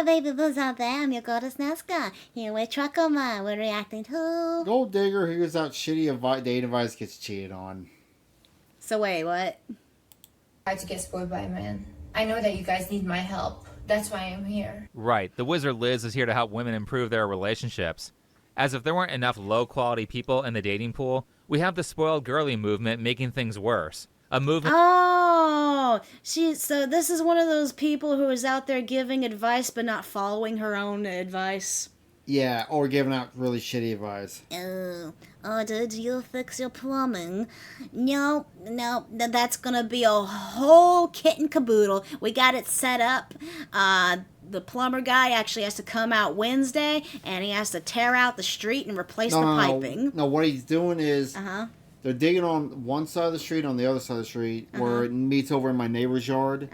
my baby boo's out there. I'm your goddess Nazca. Here with Truckoma. We're reacting to... Golddiger hears out shitty dating advice gets cheated on. So wait, what? Try to get spoiled by a man. I know that you guys need my help. That's why I'm here. Right. The Wizard Liz is here to help women improve their relationships. As if there weren't enough low-quality people in the dating pool, we have the spoiled girly movement making things worse. A movement... Oh! So this is one of those people who is out there giving advice but not following her own advice. Yeah, or giving out really shitty advice. Did you fix your plumbing? No, that's gonna be a whole kit and caboodle. We got it set up. The plumber guy actually has to come out Wednesday, and he has to tear out the street and replace the piping. No, what he's doing is they're digging on one side of the street, on the other side of the street, where it meets over in my neighbor's yard.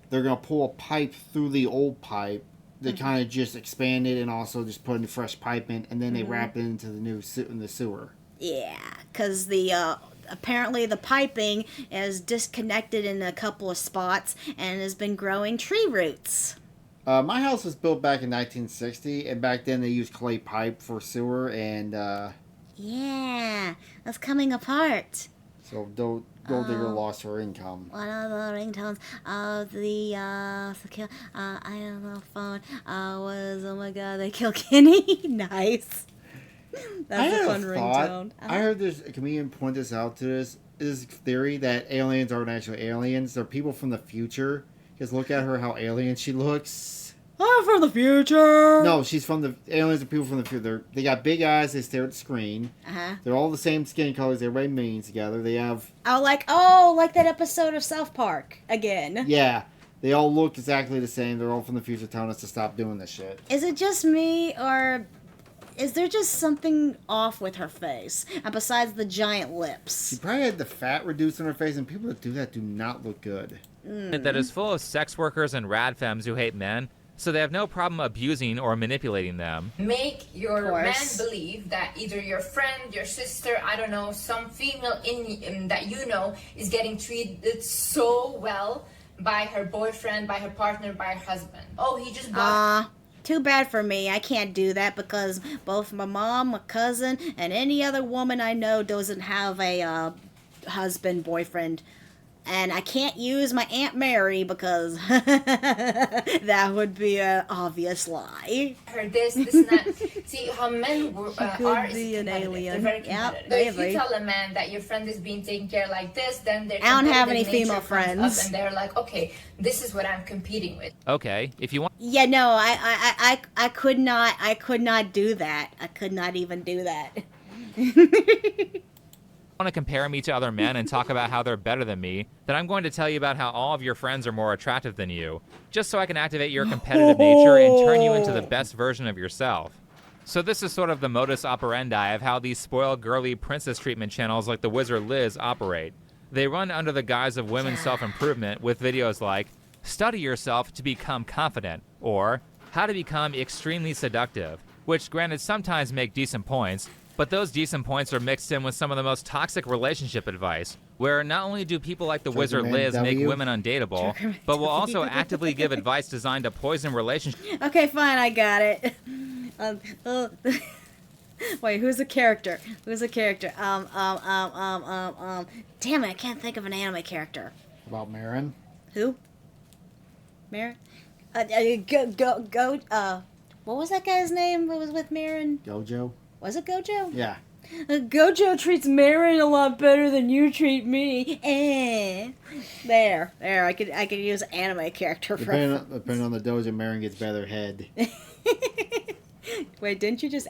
They're going to pull a pipe through the old pipe. They kind of just expand it and also just put in fresh pipe in, and then they wrap it into the new in the sewer. Yeah, because apparently the piping is disconnected in a couple of spots and has been growing tree roots. My house was built back in 1960, and back then they used clay pipe for sewer, and yeah, that's coming apart. So Golddigger lost her income. One of the ringtones of the I don't know phone was, oh my god, they kill Kenny. Nice. That's a fun ringtone. I heard this a comedian point this out to this theory that aliens aren't actually aliens. They're people from the future. Just look at her, how alien she looks. I'm from the future. No, she's from the aliens are people from the future. They got big eyes. They stare at the screen. They're all the same skin colors. Everybody means together. They have like that episode of South Park again. Yeah, they all look exactly the same. They're all from the future, telling us to stop doing this shit. Is it just me, or is there just something off with her face? And besides the giant lips, She probably had the fat reduced on her face, and people that do that do not look good. that is full of sex workers and rad femmes who hate men, so they have no problem abusing or manipulating them. Make your man believe that either your friend, your sister, I don't know, some female that you know is getting treated so well by her boyfriend, by her partner, by her husband. Oh, he just bought... Too bad for me. I can't do that because both my mom, my cousin, and any other woman I know doesn't have a husband, boyfriend. And I can't use my Aunt Mary because that would be an obvious lie. Her this and that. See how men are be an alien. They're very competitive. But if you tell a man that your friend is being taken care like this, then they're I don't have any female friends. And they're like, okay, this is what I'm competing with. Okay, if you want... Yeah, no, I could not do that. I could not even do that. Want to compare me to other men and talk about how they're better than me, then I'm going to tell you about how all of your friends are more attractive than you, just so I can activate your competitive nature and turn you into the best version of yourself. So this is sort of the modus operandi of how these spoiled girly princess treatment channels like the Wizard Liz operate. They run under the guise of women's self-improvement with videos like, study yourself to become confident, or how to become extremely seductive, which granted sometimes make decent points, but those decent points are mixed in with some of the most toxic relationship advice, where not only do people like the Wizard Liz make women undateable, but will also actively give advice designed to poison relationships. Okay, fine, I got it. Wait, who's the character? Who's the character? Damn it, I can't think of an anime character. About Marin? Who? Marin? What was that guy's name who was with Marin? Gojo? Was it Gojo? Yeah. Gojo treats Marin a lot better than you treat me. There. I could use anime character for. Depending on the dojo, Marin gets better head. Wait, didn't you just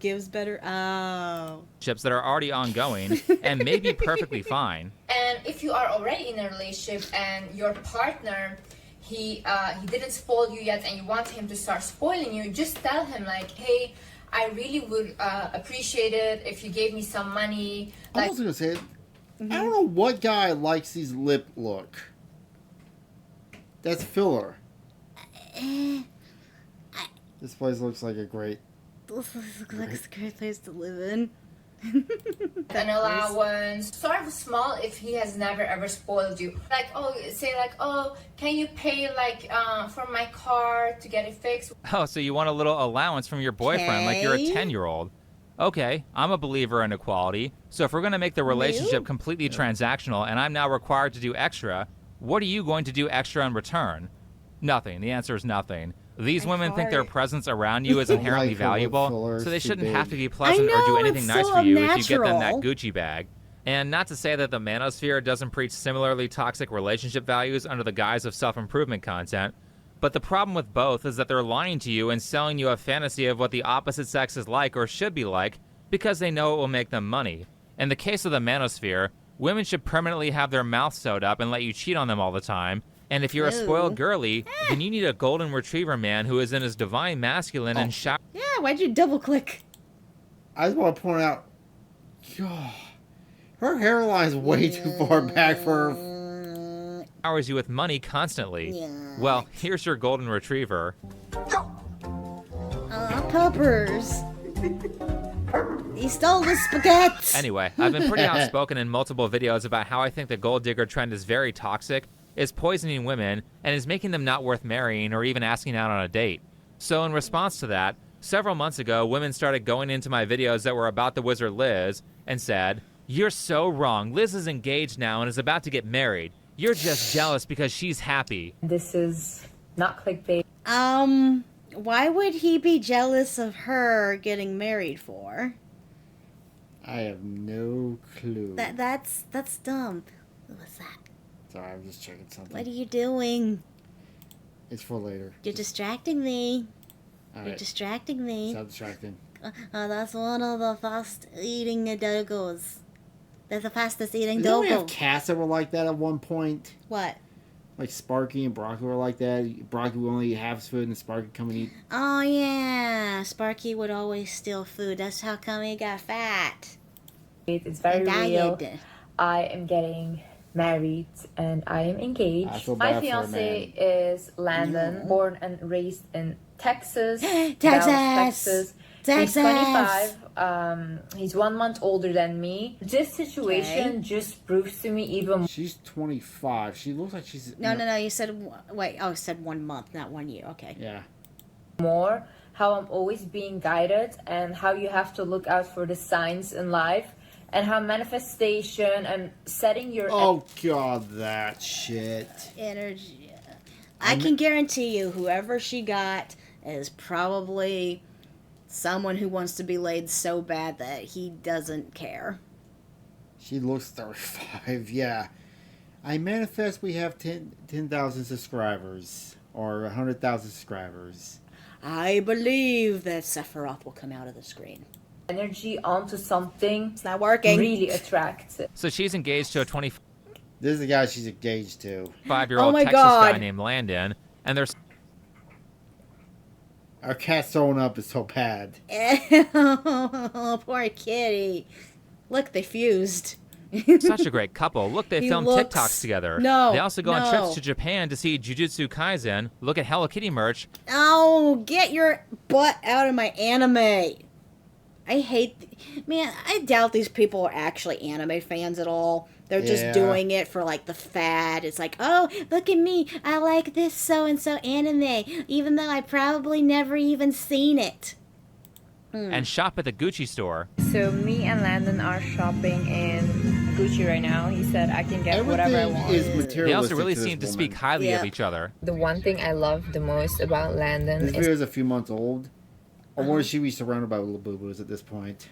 gives better? Oh. Ships that are already ongoing and may be perfectly fine. And if you are already in a relationship and your partner, he didn't spoil you yet, and you want him to start spoiling you, just tell him like, hey, I really would appreciate it if you gave me some money. I was going to say, I don't know what guy likes his lip look. That's filler. This place looks like a great... This looks like a great place to live in. an allowance, sort of small if he has never ever spoiled you. Like, oh, say like, oh, can you pay like for my car to get it fixed? Oh, so you want a little allowance from your boyfriend like you're a Okay. 10-year-old. Okay, I'm a believer in equality. So if we're going to make the relationship completely transactional and I'm now required to do extra, what are you going to do extra in return? Nothing. The answer is nothing. These women think their presence around you is inherently Like her lip valuable, filler so they is too shouldn't big. have to be pleasant or know, do anything it's nice so for you if you get them that unnatural. Gucci bag. And not to say that the manosphere doesn't preach similarly toxic relationship values under the guise of self-improvement content, but the problem with both is that they're lying to you and selling you a fantasy of what the opposite sex is like or should be like because they know it will make them money. In the case of the manosphere, women should permanently have their mouths sewed up and let you cheat on them all the time. And if you're a spoiled girly, then you need a golden retriever man who is in his divine masculine and Yeah, why'd you double click? I just want to point out, God, her hairline's way too far back for her. showers you with money constantly. Yeah. Well, here's your golden retriever. Peppers. He stole the spaghetti. Anyway, I've been pretty outspoken in multiple videos about how I think the gold digger trend is very toxic, is poisoning women, and is making them not worth marrying or even asking out on a date. So in response to that, several months ago, women started going into my videos that were about the wizard Liz and said, "You're so wrong. Liz is engaged now and is about to get married. You're just jealous because she's happy." This is not clickbait. Why would he be jealous of her getting married for? I have no clue. That's dumb. What's that? Sorry, I'm just checking something. What are you doing? It's for later. You're distracting me. All You're right. distracting me. Stop distracting. That's one of the fast eating doggos. They're the fastest eating Didn't we have doggo. cats that were like that at one point? What? Like Sparky and Brocky were like that. Brocky would only eat half his food and Sparky come and eat. Oh yeah, Sparky would always steal food. That's how come he got fat. It's very And real. died. I am getting married and I am I engaged. feel My bad for a fiance man. is Landon, born and raised in Texas. Texas! Dallas, Texas. He's Texas! 25. He's 1 month older than me. This situation just proves to me even She's 25. She looks like she's... No. You said wait. Oh, you said 1 month, not 1 year. Okay. Yeah. more how I'm always being guided and how you have to look out for the signs in life and how manifestation and setting your Oh, God, that shit. Energy. I can guarantee you, whoever she got is probably someone who wants to be laid so bad that he doesn't care. She looks 35, yeah. I manifest we have 10,000 subscribers. Or 100,000 subscribers. I believe that Sephiroth will come out of the screen. energy onto something It's not working. really attractive. So she's engaged to a 25-year-old This is the guy she's engaged to. Oh my Texas God. guy named Landon, and there's Our cat throwing up is so bad. Oh, poor kitty. Look, they fused. such a great couple. Look, they He filmed looks- TikToks together. No, They also go on trips no. to Japan to see Jujutsu Kaisen. Look at Hello Kitty merch. Oh, get your butt out of my anime. I hate... Man, I doubt these people are actually anime fans at all. They're just Yeah. doing it for, like, the fad. It's like, oh, look at me. I like this so-and-so anime, even though I probably never even seen it. And shop at the Gucci store. So me and Landon are shopping in Gucci right now. He said I can get whatever I Everything want. is materialistic. They also really to this seem to woman. speak highly of Yeah. each other. The one thing I love the most about Landon This is video is a few months old. Or where she be surrounded by little boo-boos at this point.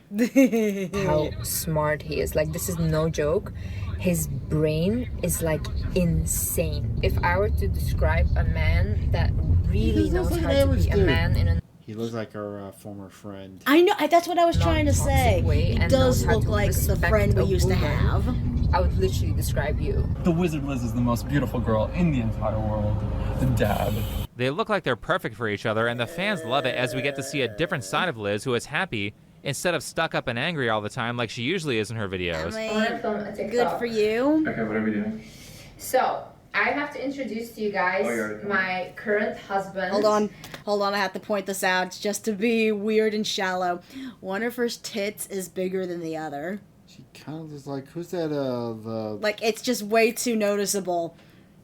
how smart he is. Like, this is no joke. His brain is like insane. If I were to describe a man that really He knows looks like how an to average be a dude. man in a He looks like our former friend. I know. That's what I was trying to non-toxic say. way He and does knows how look to like the respect friend we a used to woman. have. I would literally describe you. The Wizard Liz is the most beautiful girl in the entire world. The dad. They look like they're perfect for each other, and the fans love it as we get to see a different side of Liz who is happy instead of stuck up and angry all the time like she usually is in her videos. I I wanna mean, film a good TikTok. for you. Okay, what are we doing? So, I have to introduce to you guys my current husband. Hold on, I have to point this out. It's just to be weird and shallow. One of her tits is bigger than the other. She kind of just like, who's that, the... Like, it's just way too noticeable.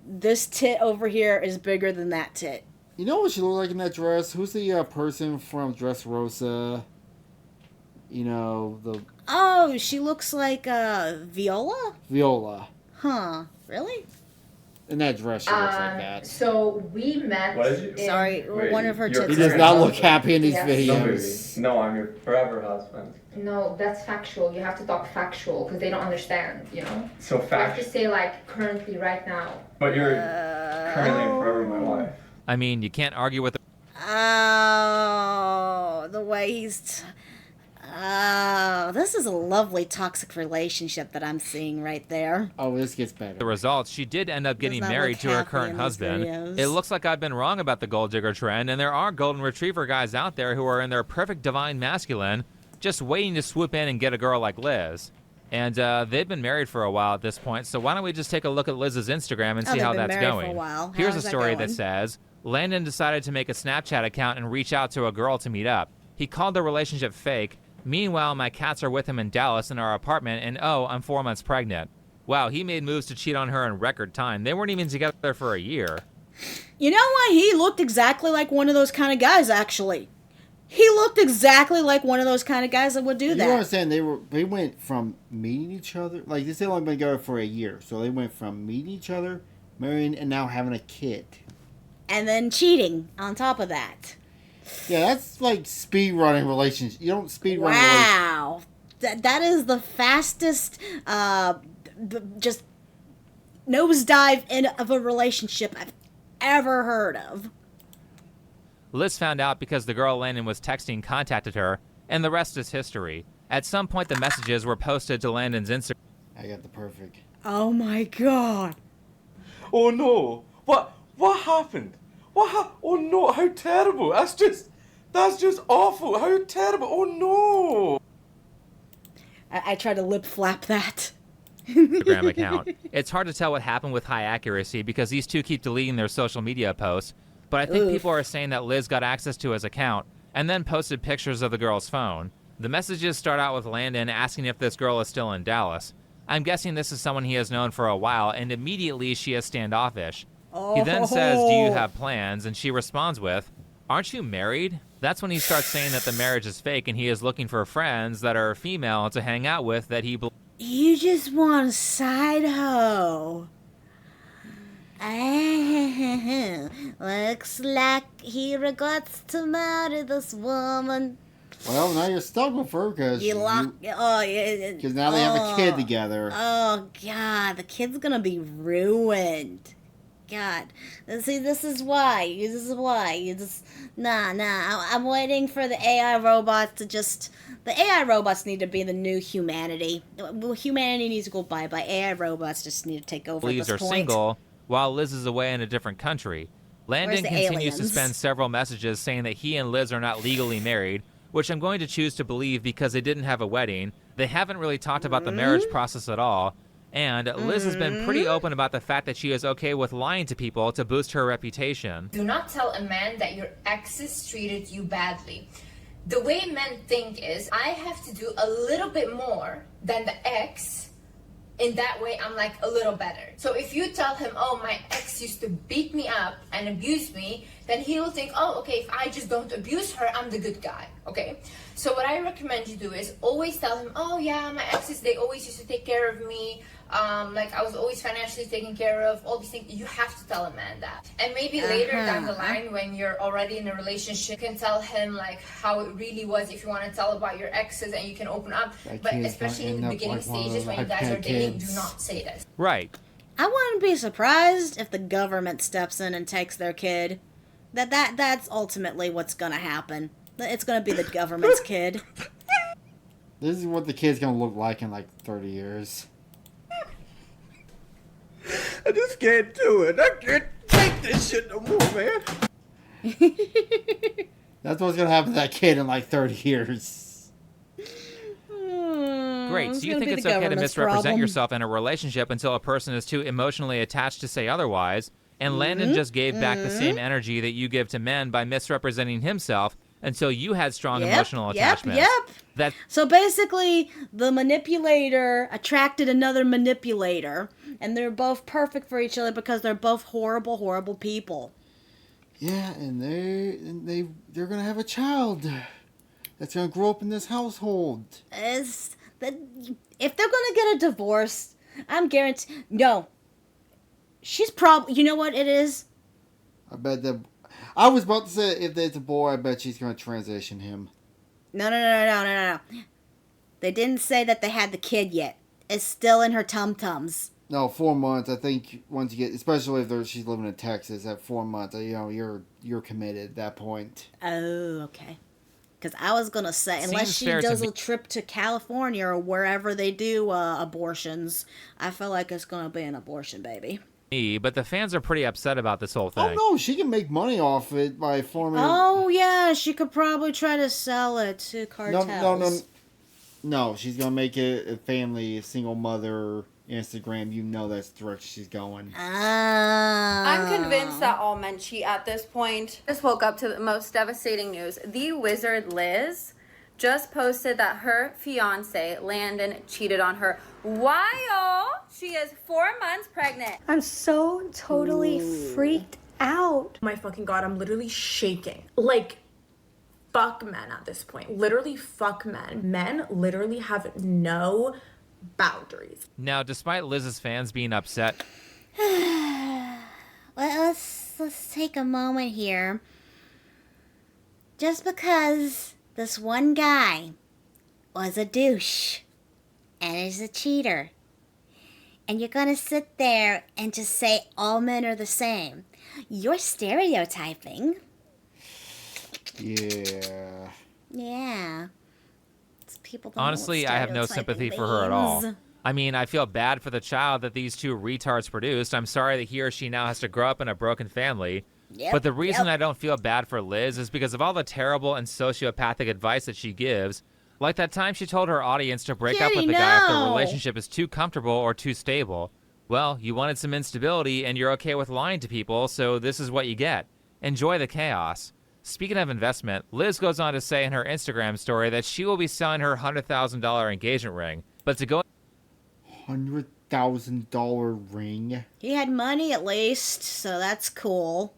This tit over here is bigger than that tit. You know what she looked like in that dress? Who's the person from Dressrosa? You know, the... Oh, she looks like, Viola? Viola. Huh. Really? In that dress, she looks like that. So we met. What did you? Sorry, one of her tits. He does not look happy in these Yes. videos. No, I'm your forever husband. No, that's factual. You have to talk factual because they don't understand, you know? So You have to fact. say, like, currently, right now. But you're currently and forever my wife. I mean, you can't argue with Oh, the way he's... Oh, this is a lovely toxic relationship that I'm seeing right there. Oh, this gets better. the results. She did end up getting not married look to her happy current in these husband. videos. It looks like I've been wrong about the gold digger trend, and there are golden retriever guys out there who are in their perfect divine masculine, just waiting to swoop in and get a girl like Liz. And they've been married for a while at this point, so why don't we just take a look at Liz's Instagram and see they've how been that's married for going. a while. How Here's a is that story going? that says, Landon decided to make a Snapchat account and reach out to a girl to meet up. He called the relationship fake. Meanwhile, my cats are with him in Dallas in our apartment, and oh, I'm 4 months pregnant. Wow, he made moves to cheat on her in record time. They weren't even together for a year. You know what? He looked exactly like one of those kind of guys, actually. He looked exactly like one of those kind of guys that would do You that. understand, they went from meeting each other, like, this had only been together for a year, so they went from meeting each other, marrying, and now having a kid. And then cheating on top of that. Yeah, that's like speed running relationship. You don't speed run Wow. That is the fastest, just nosedive of a relationship I've ever heard of. Liz found out because the girl Landon was texting contacted her, and the rest is history. At some point, the messages were posted to Landon's Instagram. I got the perfect. Oh my god. Oh no! What happened? Oh no! How terrible! That's just awful! How terrible! Oh no! I tried to lip flap that. Instagram account. It's hard to tell what happened with high accuracy because these two keep deleting their social media posts, but I think people are saying that Liz got access to his account and then posted pictures of the girl's phone. The messages start out with Landon asking if this girl is still in Dallas. I'm guessing this is someone he has known for a while, and immediately she is standoffish. He then says, "Do you have plans?" And she responds with, "Aren't you married?" That's when he starts saying that the marriage is fake and he is looking for friends that are female to hang out with that he believes. You just want a side hoe. Looks like he regrets to marry this woman. Well, now you're stuck with her because Now they have a kid together. Oh god, the kid's gonna be ruined. God, see, this is why. You just I'm waiting for the AI robots to just. The AI robots need to be the new humanity. Humanity needs to go bye-bye. AI robots just need to take over at this are point. single, while Liz is away in a different country. Landon the continues to aliens? send several messages saying that he and Liz are not legally married, which I'm going to choose to believe because they didn't have a wedding. They haven't really talked about the marriage process at all. And Liz has been pretty open about the fact that she is okay with lying to people to boost her reputation. Do not tell a man that your exes treated you badly. The way men think is, I have to do a little bit more than the ex. In that way, I'm like a little better. So if you tell him, oh, my ex used to beat me up and abuse me, then he will think, oh, okay, if I just don't abuse her, I'm the good guy, okay? So what I recommend you do is always tell him, oh yeah, my exes, they always used to take care of me. Like I was always financially taken care of, all these things. You have to tell a man that. And maybe later down the line when you're already in a relationship, you can tell him like how it really was if you want to tell about your exes and you can open up. But especially in the beginning stages when you guys are dating, do not say this. Right. I wouldn't be surprised if the government steps in and takes their kid. That's ultimately what's gonna happen. It's gonna be the government's kid. This is what the kid's gonna look like in like 30 years. I just can't do it. I can't take this shit no more, man. That's what's gonna happen to that kid in like 30 years. great. it's So you gonna think be it's the okay to government's misrepresent problem. yourself in a relationship until a person is too emotionally attached to say otherwise. And Landon just gave back the same energy that you give to men by misrepresenting himself until you had strong emotional attachments. Yep. So basically, the manipulator attracted another manipulator, and they're both perfect for each other because they're both horrible, horrible people. Yeah, and they're gonna have a child that's gonna grow up in this household. If they're gonna get a divorce, I'm guaranteed. No, she's probably. You know what it is? I bet that. I was about to say if it's a boy, I bet she's gonna transition him. No. They didn't say that they had the kid yet. It's still in her tum-tums. No, 4 months. I think once you get, especially if she's living in Texas, at 4 months, you're committed at that point. Oh, okay. Because I was gonna say, unless Seems she fair to does me. a trip to California or wherever they do abortions, I feel like it's gonna be an abortion baby. But the fans are pretty upset about this whole thing. Oh no, she can make money off it by forming. Oh yeah, she could probably try to sell it to cartels. No. She's gonna make it a family, a single mother Instagram. You know that's the direction she's going. I'm convinced that all men cheat at this point. Just woke up to the most devastating news. The wizard Liz just posted that her fiance Landon cheated on her while she is 4 months pregnant. I'm so totally freaked out. My fucking god, I'm literally shaking. Like, fuck men at this point. Literally fuck men. Men literally have no boundaries. Now, despite Liz's fans being upset, Let's take a moment here. Just because this one guy was a douche and is a cheater, and you're gonna sit there and just say all men are the same, you're stereotyping. Yeah. Yeah. It's people that honestly, I have no sympathy for her at all. I mean, I feel bad for the child that these two retards produced. I'm sorry that he or she now has to grow up in a broken family. But the reason I don't feel bad for Liz is because of all the terrible and sociopathic advice that she gives. Like that time she told her audience to break up with the guy if the relationship is too comfortable or too stable. Well, you wanted some instability and you're okay with lying to people, so this is what you get. Enjoy the chaos. Speaking of investment, Liz goes on to say in her Instagram story that she will be selling her $100,000 engagement ring. But to go $100,000 ring. He had money at least, so that's cool.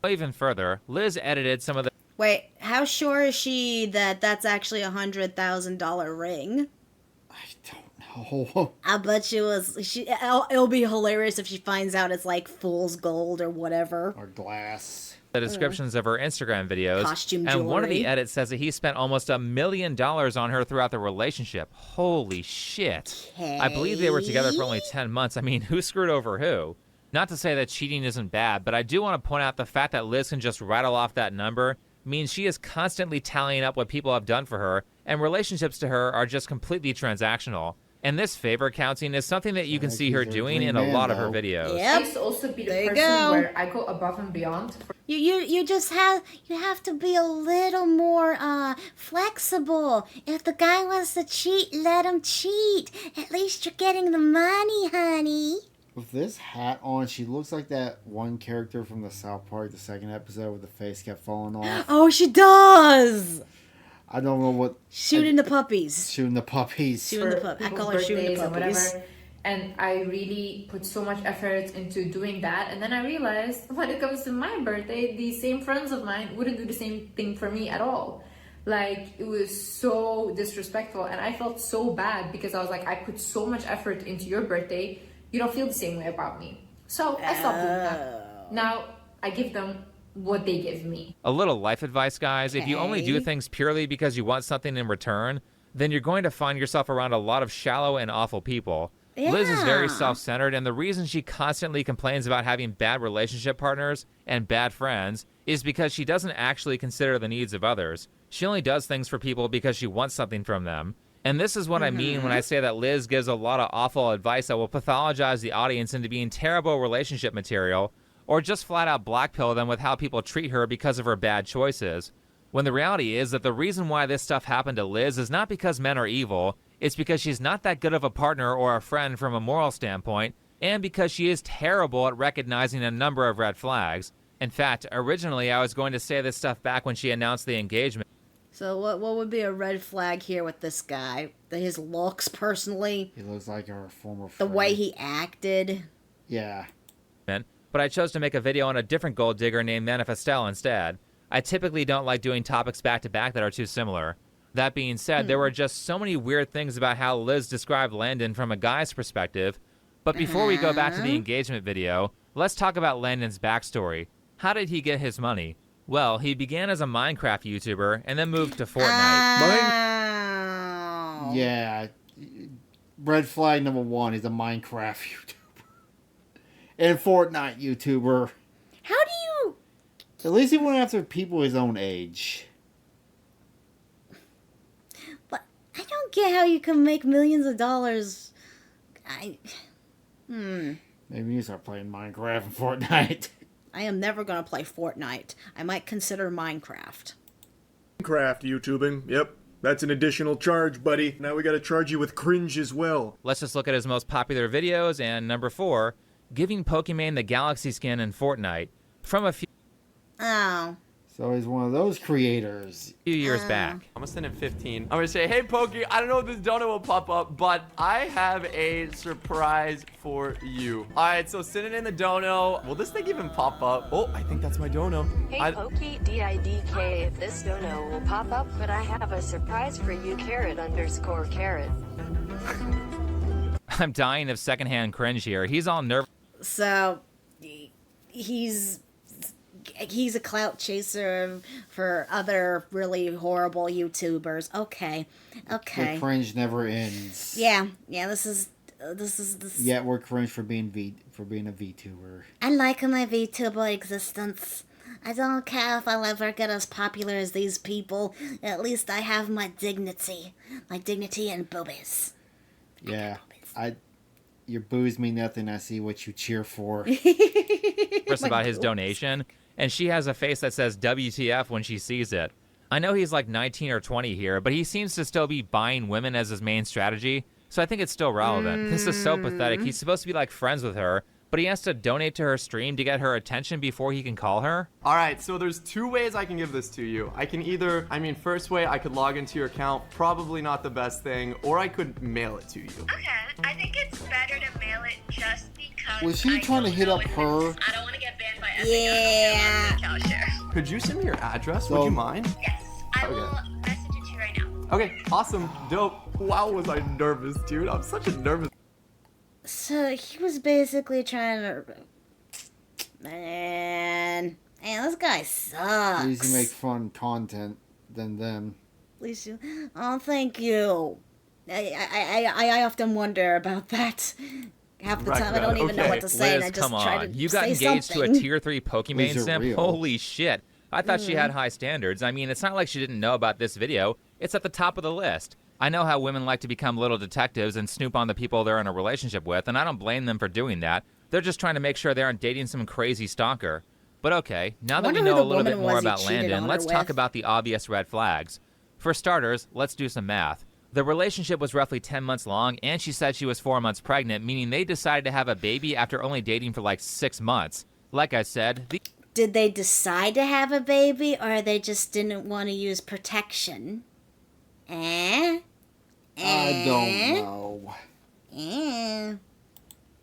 even further, Liz edited some of the... Wait, how sure is she that that's actually $100,000 ring? I don't know. I bet you it'll be hilarious if she finds out it's like fool's gold or whatever. Or glass. The descriptions of her Instagram videos. Costume and one of the jewelry. edits says that he spent almost $1 million on her throughout the relationship. Holy shit. I believe they were together for only 10 months. I mean, who screwed over who? Not to say that cheating isn't bad, but I do want to point out the fact that Liz can just rattle off that number means she is constantly tallying up what people have done for her, and relationships to her are just completely transactional. And this favor counting is something that you can see her doing in a lot of her videos. I used to also be the There you person go. where I go above and beyond for You just have to be a little more flexible. If the guy wants to cheat, let him cheat. At least you're getting the money, honey. With this hat on, she looks like that one character from the South Park, the second episode, where the face kept falling off. Oh, she does. I don't know what... Shooting the puppies. Shooting the puppies. Shooting the puppies. I people's call her shooting the birthdays and puppies. whatever. And I really put so much effort into doing that. And then I realized when it comes to my birthday, these same friends of mine wouldn't do the same thing for me at all. Like, it was so disrespectful. And I felt so bad because I was like, I put so much effort into your birthday. You don't feel the same way about me. So I stopped doing that. Now I give them what they give me. A little life advice, guys. If you only do things purely because you want something in return, then you're going to find yourself around a lot of shallow and awful people. Liz is very self-centered, and the reason she constantly complains about having bad relationship partners and bad friends is because she doesn't actually consider the needs of others. She only does things for people because she wants something from them. And this is what I mean when I say that Liz gives a lot of awful advice that will pathologize the audience into being terrible relationship material, or just flat out blackpill them with how people treat her because of her bad choices. When the reality is that the reason why this stuff happened to Liz is not because men are evil, It's because she's not that good of a partner or a friend from a moral standpoint, and because she is terrible at recognizing a number of red flags. In fact, originally I was going to say this stuff back when she announced the engagement. So what would be a red flag here with this guy? His looks, personally? He looks like our former friend. The way he acted? Yeah. But I chose to make a video on a different gold digger named Manifestel instead. I typically don't like doing topics back-to-back that are too similar. That being said, there were just so many weird things about how Liz described Landon from a guy's perspective. But before we go back to the engagement video, let's talk about Landon's backstory. How did he get his money? Well, he began as a Minecraft YouTuber and then moved to Fortnite. Yeah. Red flag number 1, he's a Minecraft YouTuber. And Fortnite YouTuber. How do you... At least he went after people his own age. But I don't get how you can make millions of dollars. Maybe you start playing Minecraft and Fortnite. I am never going to play Fortnite. I might consider Minecraft. Minecraft YouTubing, yep. That's an additional charge, buddy. Now we gotta charge you with cringe as well. Let's just look at his most popular videos, and number 4, giving Pokemon the Galaxy skin in Fortnite from a few So he's one of those creators. years back. I'm gonna send him 15. I'm gonna say, hey, Pokey, I don't know if this donut will pop up, but I have a surprise for you. All right, so send it in the dono. Will this thing even pop up? Oh, I think that's my dono. Hey, Pokey, DIDK, if this dono will pop up, but I have a surprise for you, _carrot. I'm dying of secondhand cringe here. He's all nervous. So, he's a clout chaser for other really horrible YouTubers. Okay. The cringe never ends. Yeah, this is. Yet we're cringe for being a VTuber. I like my VTuber existence. I don't care if I'll ever get as popular as these people. At least I have my dignity and boobies. Yeah, your boos mean nothing. I see what you cheer for. First about his donation, and she has a face that says WTF when she sees it. I know he's like 19 or 20 here, but he seems to still be buying women as his main strategy, so I think it's still relevant. This is so pathetic. He's supposed to be like friends with her, but he has to donate to her stream to get her attention before he can call her? All right, so there's 2 ways I can give this to you. I can either, first way, I could log into your account, probably not the best thing, or I could mail it to you. Okay, I think it's better to mail it just because. Was she trying to hit up her? I don't want to get banned by everything. Yeah. Could you send me your address? Would you mind? Yes, I will message it to you right now. Okay, awesome, dope. Wow, was I nervous, dude. I'm such a nervous. So he was basically trying to. Man, this guy sucks. At least you make fun content than them. At least you. Oh, thank you. I often wonder about that. Half the time I don't even know what to say, Liz, and I just come try on. to You got say engaged something. to a tier 3 Pokemon These are simp? real. Holy shit. I thought she had high standards. It's not like she didn't know about this video. It's at the top of the list. I know how women like to become little detectives and snoop on the people they're in a relationship with, and I don't blame them for doing that. They're just trying to make sure they aren't dating some crazy stalker. But okay, now that we know a little bit more about Landon, let's talk about the obvious red flags. For starters, let's do some math. The relationship was roughly 10 months long, and she said she was 4 months pregnant, meaning they decided to have a baby after only dating for like 6 months. Like I said, Did they decide to have a baby, or they just didn't want to use protection? I don't know.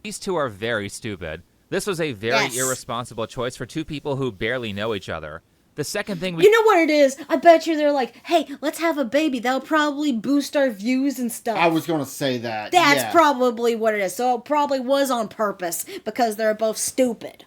These two are very stupid. This was a very irresponsible choice for 2 people who barely know each other. The second thing You know what it is? I bet you they're like, hey, let's have a baby. That'll probably boost our views and stuff. I was going to say that. That's probably what it is. So it probably was on purpose because they're both stupid.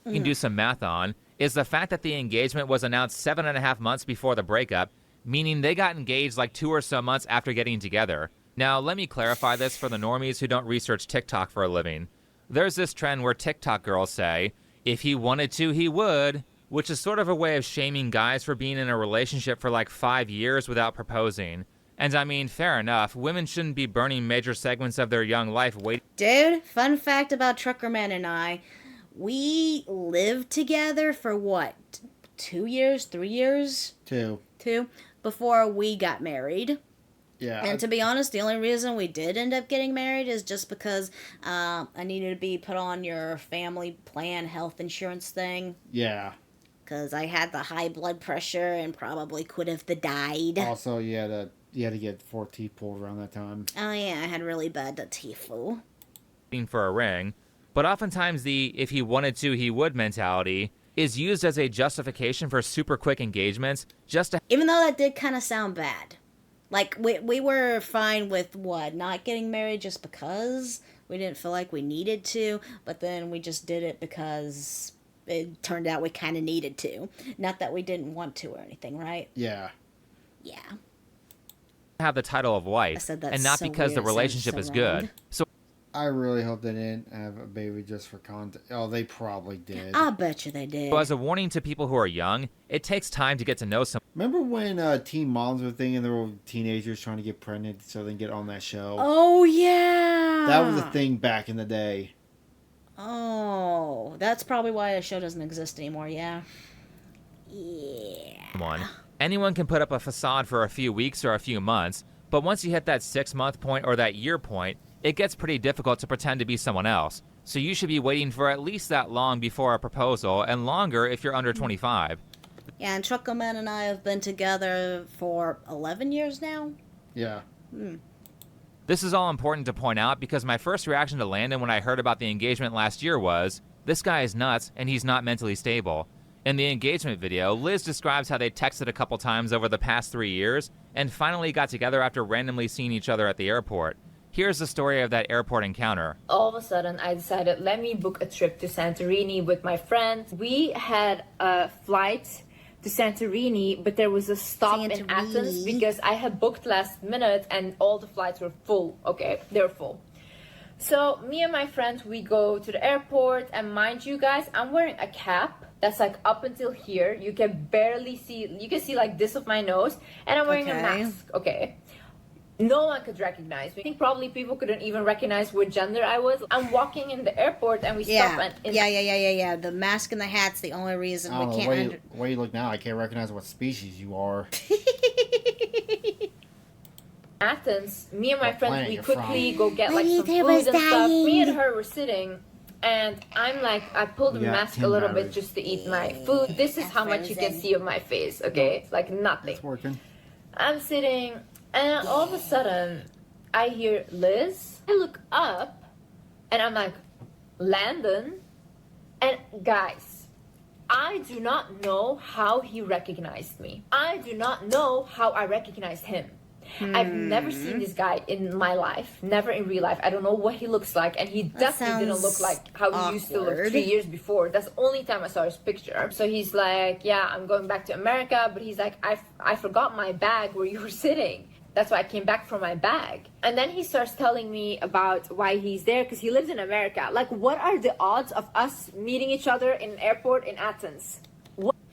You can do some math on is the fact that the engagement was announced 7.5 months before the breakup, meaning they got engaged like 2 or so months after getting together. Now, let me clarify this for the normies who don't research TikTok for a living. There's this trend where TikTok girls say, if he wanted to, he would, which is sort of a way of shaming guys for being in a relationship for like 5 years without proposing. And fair enough, women shouldn't be burning major segments of their young life waiting. Dude, fun fact about Truckerman and I, we lived together for what, 2 years, 3 years? 2. Before we got married. Yeah. And to be honest, the only reason we did end up getting married is just because I needed to be put on your family plan health insurance thing. Yeah. Because I had the high blood pressure and probably could have died. Also, you had to get 4 teeth pulled around that time. Oh yeah, I had really bad tifo. For a ring, but oftentimes the if he wanted to, he would mentality is used as a justification for super quick engagements just to... Even though that did kind of sound bad. Like, we were fine with, not getting married just because we didn't feel like we needed to, but then we just did it because it turned out we kind of needed to. Not that we didn't want to or anything, right? Yeah. Yeah. have the title of wife, and not because the relationship is good. So I really hope they didn't have a baby just for content. Oh, they probably did. I bet you they did. So as a warning to people who are young, it takes time to get to know someone. Remember when teen moms were thinking they were teenagers trying to get pregnant so they can get on that show? Oh, yeah. That was a thing back in the day. Oh, that's probably why the show doesn't exist anymore, yeah. Yeah. Anyone can put up a facade for a few weeks or a few months, but once you hit that 6-month point or that year point, it gets pretty difficult to pretend to be someone else. So you should be waiting for at least that long before a proposal, and longer if you're under 25. Yeah, and Truckleman and I have been together for 11 years now. Yeah. This is all important to point out because my first reaction to Landon when I heard about the engagement last year was, this guy is nuts and he's not mentally stable. In the engagement video, Liz describes how they texted a couple times over the past 3 years and finally got together after randomly seeing each other at the airport. Here's the story of that airport encounter. All of a sudden, I decided, let me book a trip to Santorini with my friends. We had a flight to Santorini, but there was a stop in Athens because I had booked last minute and all the flights were full. Okay, they're full. So me and my friends, we go to the airport, and mind you guys, I'm wearing a cap that's like up until here. You can barely see, you can see like this of my nose, and I'm wearing a mask. Okay. No one could recognize me. I think probably people couldn't even recognize what gender I was. I'm walking in the airport and we stop and... Yeah. The mask and the hat's the only reason we can't... The way you look now, I can't recognize what species you are. Athens, me and my friends, we quickly go get like some food and stuff. Me and her were sitting, and I'm like, I pulled the mask a little bit just to eat my food. This is how much you can see of my face, okay? It's like nothing. It's working. I'm sitting, and all of a sudden, I hear Liz. I look up, and I'm like, Landon? And guys, I do not know how he recognized me. I do not know how I recognized him. I've never seen this guy in my life, never in real life. I don't know what he looks like, and he definitely didn't look like how he used to look 3 years before. That's the only time I saw his picture. So he's like, yeah, I'm going back to America, but he's like, I forgot my bag where you were sitting. That's why I came back for my bag. And then he starts telling me about why he's there, because he lives in America. Like, what are the odds of us meeting each other in an airport in Athens?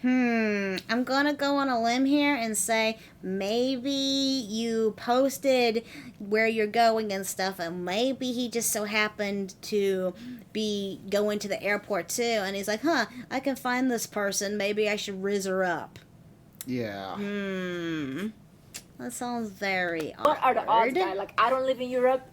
I'm gonna go on a limb here and say maybe you posted where you're going and stuff, and maybe he just so happened to be going to the airport too, and he's like, I can find this person, maybe I should rizz her up. Yeah. That sounds very awkward. What are the odds, guy? Like, I don't live in Europe,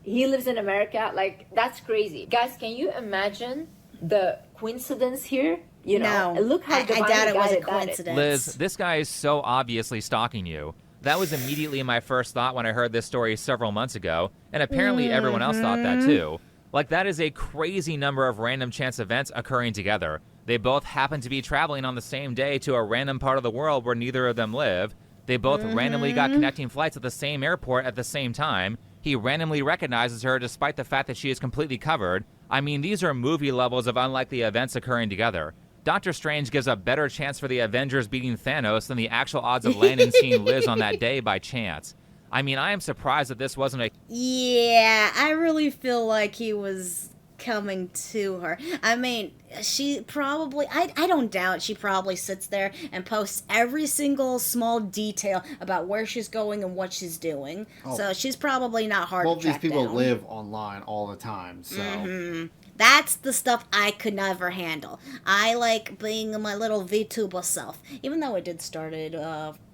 he lives in America. Like, that's crazy. Guys, can you imagine the coincidence here? You know, no, look how I doubt it was a coincidence. Liz, this guy is so obviously stalking you. That was immediately my first thought when I heard this story several months ago, and apparently everyone else thought that too. Like, that is a crazy number of random chance events occurring together. They both happen to be traveling on the same day to a random part of the world where neither of them live. They both randomly got connecting flights at the same airport at the same time. He randomly recognizes her despite the fact that she is completely covered. I mean, these are movie levels of unlikely events occurring together. Doctor Strange gives a better chance for the Avengers beating Thanos than the actual odds of Landon seeing Liz on that day by chance. I mean, I am surprised that this wasn't a... Yeah, I really feel like he was coming to her. I mean, she probably... I don't doubt she probably sits there and posts every single small detail about where she's going and what she's doing. So she's probably not hard to track down. Both these people live online all the time, so... That's the stuff I could never handle. I like being my little VTuber self. Even though it did started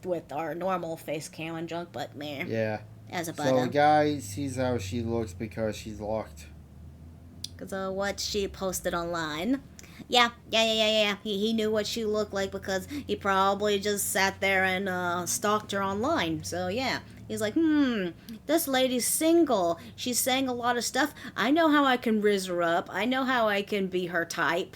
with our normal face cam and junk, but man. Yeah. As a So button. the guy sees how she looks because she's locked. Because what she posted online. Yeah. He knew what she looked like because he probably just sat there and stalked her online. So yeah. He's like, this lady's single. She's saying a lot of stuff. I know how I can rizz her up. I know how I can be her type.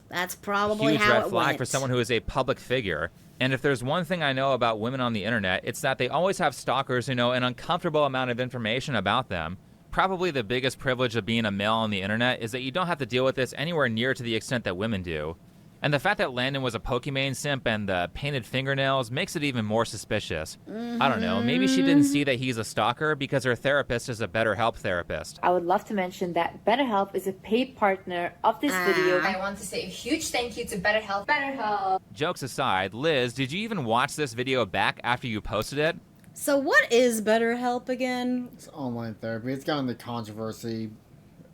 That's probably Huge how red it flag went. for someone who is a public figure. And if there's one thing I know about women on the internet, it's that they always have stalkers who know an uncomfortable amount of information about them. Probably the biggest privilege of being a male on the internet is that you don't have to deal with this anywhere near to the extent that women do. And the fact that Landon was a Pokimane simp and the painted fingernails makes it even more suspicious. I don't know, maybe she didn't see that he's a stalker because her therapist is a BetterHelp therapist. I would love to mention that BetterHelp is a paid partner of this video. I want to say a huge thank you to BetterHelp. BetterHelp. Jokes aside, Liz, did you even watch this video back after you posted it? So what is BetterHelp again? It's online therapy. It's gotten the controversy.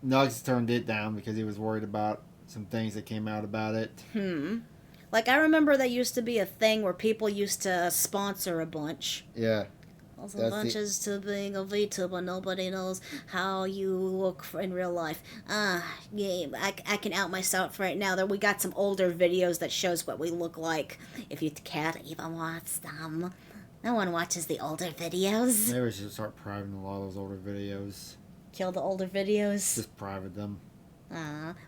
Nugs turned it down because he was worried about some things that came out about it. Like, I remember there used to be a thing where people used to sponsor a bunch. Yeah. Also bunches to being a VTuber. Nobody knows how you look in real life. Yeah, I can out myself right now. That we got some older videos that shows what we look like. If you care to even watch them. No one watches the older videos. Maybe we should start privating a lot of those older videos. Kill the older videos. Just private them.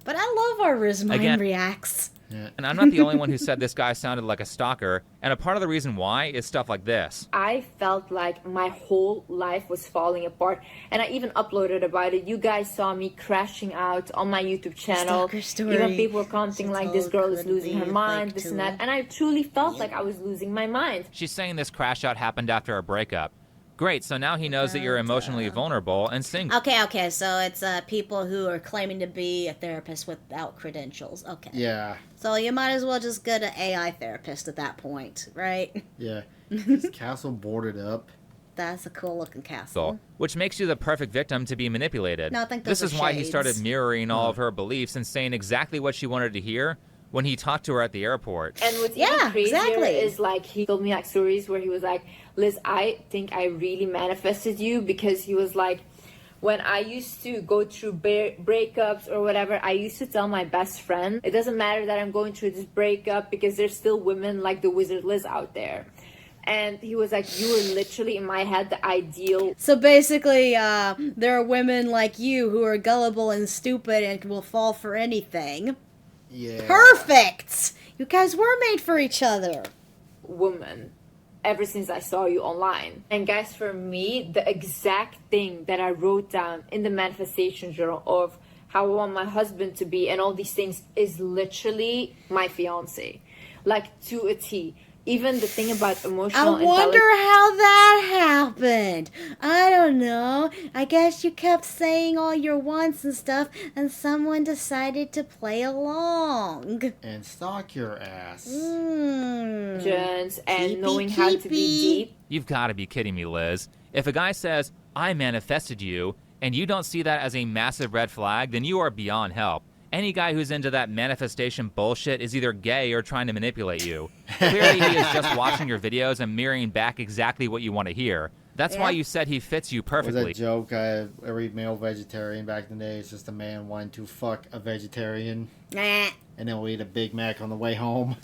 But I love our Rizmine reacts. Yeah. And I'm not the only one who said this guy sounded like a stalker, and a part of the reason why is stuff like this. I felt like my whole life was falling apart, and I even uploaded about it. You guys saw me crashing out on my YouTube channel. Stalker story. Even people were commenting like, this girl is losing her mind, this and that, and I truly felt like I was losing my mind. She's saying this crash out happened after a breakup. Great, so now he knows that you're emotionally vulnerable and single. Okay, so it's people who are claiming to be a therapist without credentials. Okay. Yeah. So you might as well just get an AI therapist at that point, right? Yeah. This castle boarded up. That's a cool looking castle. Which makes you the perfect victim to be manipulated. No, I think this those is are why he shades. started mirroring all of her beliefs and saying exactly what she wanted to hear when he talked to her at the airport. And what's even crazier is like he told me like stories where he was like, Liz, I think I really manifested you, because he was like, when I used to go through breakups or whatever, I used to tell my best friend, it doesn't matter that I'm going through this breakup because there's still women like the Wizard Liz out there. And he was like, you were literally in my head the ideal. So basically, there are women like you who are gullible and stupid and will fall for anything. Yeah. Perfect! You guys were made for each other. Woman ever since I saw you online. And guys, for me, the exact thing that I wrote down in the manifestation journal of how I want my husband to be and all these things is literally my fiance. Like, to a T. Even the thing about emotional I wonder how that happened. I don't know. I guess you kept saying all your wants and stuff, and someone decided to play along. And stalk your ass. And knowing how to be deep. You've got to be kidding me, Liz. If a guy says, I manifested you, and you don't see that as a massive red flag, then you are beyond help. Any guy who's into that manifestation bullshit is either gay or trying to manipulate you. Clearly, he is just watching your videos and mirroring back exactly what you want to hear. That's why you said he fits you perfectly. It was a joke. Every male vegetarian back in the day is just a man wanting to fuck a vegetarian. Nah. And then we'll eat a Big Mac on the way home.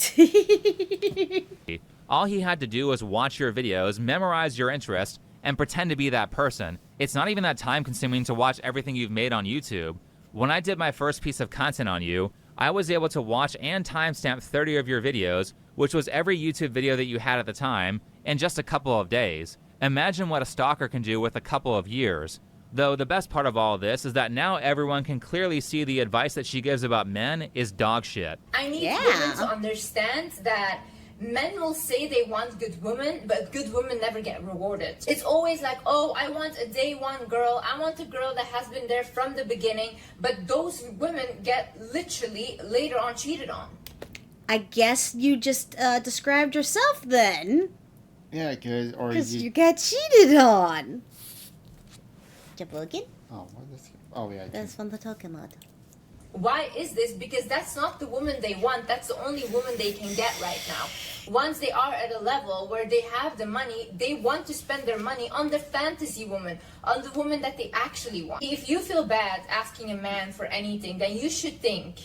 All he had to do was watch your videos, memorize your interests, and pretend to be that person. It's not even that time consuming to watch everything you've made on YouTube. When I did my first piece of content on you, I was able to watch and timestamp 30 of your videos, which was every YouTube video that you had at the time, in just a couple of days. Imagine what a stalker can do with a couple of years. Though the best part of all of this is that now everyone can clearly see the advice that she gives about men is dog shit. I need women to understand that men will say they want good women, but good women never get rewarded. It's always like, oh, I want a day one girl. I want a girl that has been there from the beginning. But those women get literally later on cheated on. I guess you just described yourself then. Yeah, because you got cheated on. Jabukin? Oh, what is this? Oh, yeah. That's from the token mod. Why is this? Because that's not the woman they want. That's the only woman they can get right now. Once they are at a level where they have the money, they want to spend their money on the fantasy woman, on the woman that they actually want. If you feel bad asking a man for anything, then you should think,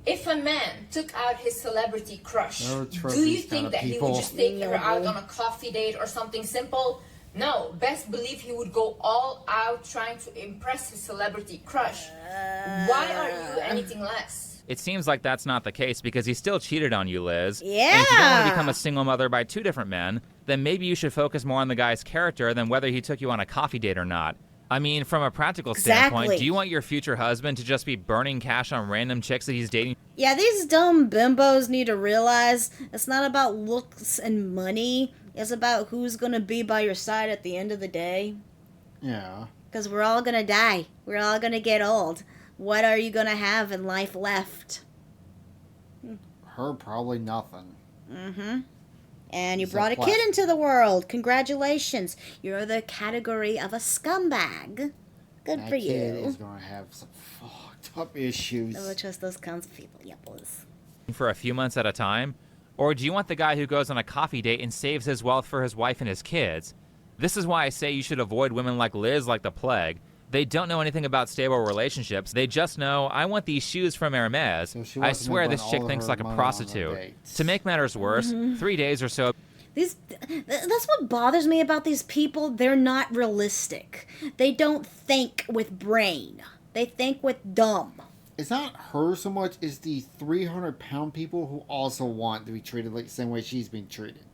if a man took out his celebrity crush, do you think that he would just take her out on a coffee date or something simple? No, best believe he would go all out trying to impress his celebrity crush. Why are you anything less? It seems like that's not the case because he still cheated on you, Liz. Yeah. And if you don't want to become a single mother by 2 different men, then maybe you should focus more on the guy's character than whether he took you on a coffee date or not. I mean, from a practical standpoint, do you want your future husband to just be burning cash on random chicks that he's dating? Yeah, these dumb bimbos need to realize it's not about looks and money. It's about who's going to be by your side at the end of the day. Yeah. Because we're all going to die. We're all going to get old. What are you going to have in life left? Her, probably nothing. Mm-hmm. And you brought a kid into the world. Congratulations. You're the category of a scumbag. Good for you. That kid is going to have some fucked up issues. Oh, just those kinds of people. Yep, Liz. For a few months at a time? Or do you want the guy who goes on a coffee date and saves his wealth for his wife and his kids? This is why I say you should avoid women like Liz like the plague. They don't know anything about stable relationships. They just know, I want these shoes from Hermes. So I swear this chick thinks like a prostitute. To make matters worse, 3 days or so. That's what bothers me about these people. They're not realistic. They don't think with brain. They think with dumb. It's not her so much as the 300-pound people who also want to be treated like the same way she's being treated.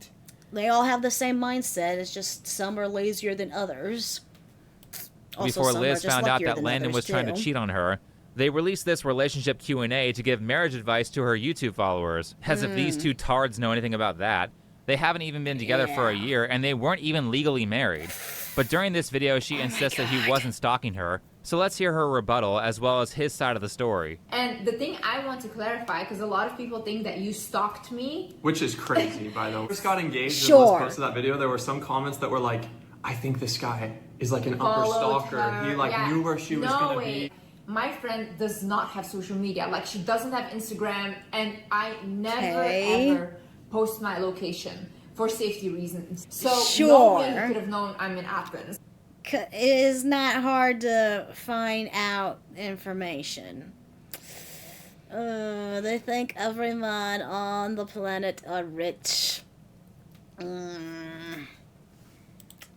They all have the same mindset. It's just some are lazier than others. Also, before Liz found out that Landon was trying to too. cheat on her, they released this relationship Q&A to give marriage advice to her YouTube followers. As if these 2 tards know anything about that. They haven't even been together for a year, and they weren't even legally married. But during this video, she insists that he wasn't stalking her. So let's hear her rebuttal, as well as his side of the story. And the thing I want to clarify, because a lot of people think that you stalked me. Which is crazy, by the way. First got engaged and Liz posted that video, there were some comments that were like, I think this guy is like an upper stalker. He knew where she was gonna be. My friend does not have social media. Like, she doesn't have Instagram, and I never ever post my location for safety reasons. So no one could have known I'm in Athens. It is not hard to find out information. They think everyone on the planet are rich.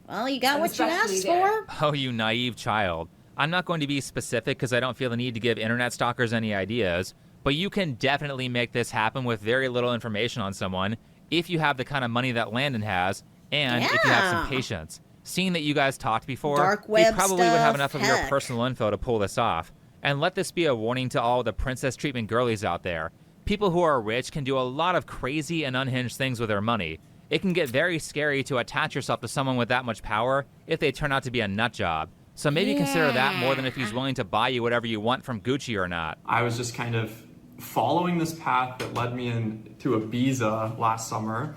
Well, you got what you asked for. Oh, you naive child. I'm not going to be specific because I don't feel the need to give internet stalkers any ideas, but you can definitely make this happen with very little information on someone if you have the kind of money that Landon has and if you have some patience. Seeing that you guys talked before, he probably would have enough of your personal info to pull this off. And let this be a warning to all the princess treatment girlies out there. People who are rich can do a lot of crazy and unhinged things with their money. It can get very scary to attach yourself to someone with that much power if they turn out to be a nut job. So maybe consider that more than if he's willing to buy you whatever you want from Gucci or not. I was just kind of following this path that led me into Ibiza last summer.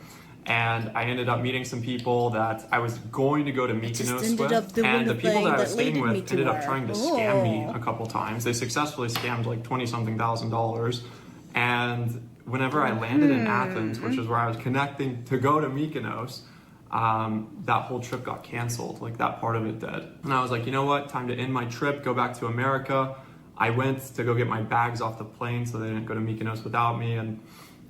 And I ended up meeting some people that I was going to go to Mykonos with. And the people that I was staying with ended up trying to scam me a couple times. They successfully scammed like $20-something thousand. And whenever I landed in Athens, which is where I was connecting to go to Mykonos, that whole trip got canceled. Like, that part of it did. And I was like, you know what? Time to end my trip, go back to America. I went to go get my bags off the plane so they didn't go to Mykonos without me. And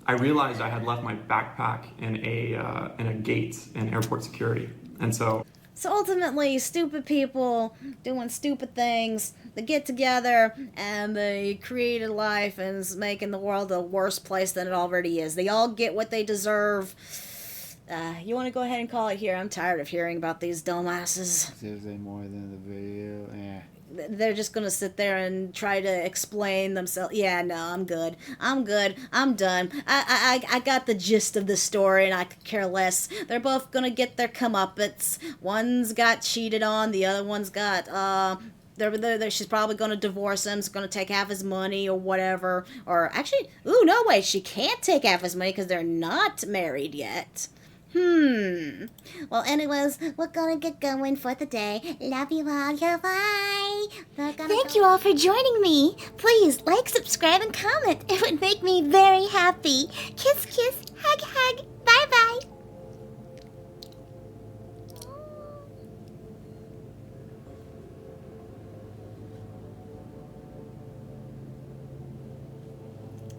I realized I had left my backpack in a gate in airport security. And so ultimately, stupid people doing stupid things, they get together and they create a life and is making the world a worse place than it already is. They all get what they deserve. You want to go ahead and call it here? I'm tired of hearing about these dumbasses. Is there more than the video? Yeah. They're just going to sit there and try to explain themselves. Yeah, no, I'm good. I'm done. I got the gist of the story, and I could care less. They're both going to get their comeuppance. One's got cheated on. The other one's got, she's probably going to divorce him. She's going to take half his money or whatever. Or actually, no, wait. She can't take half his money because they're not married yet. Well, anyways, we're gonna get going for the day. Love you all. Goodbye. Thank you all for joining me. Please like, subscribe, and comment. It would make me very happy. Kiss, kiss.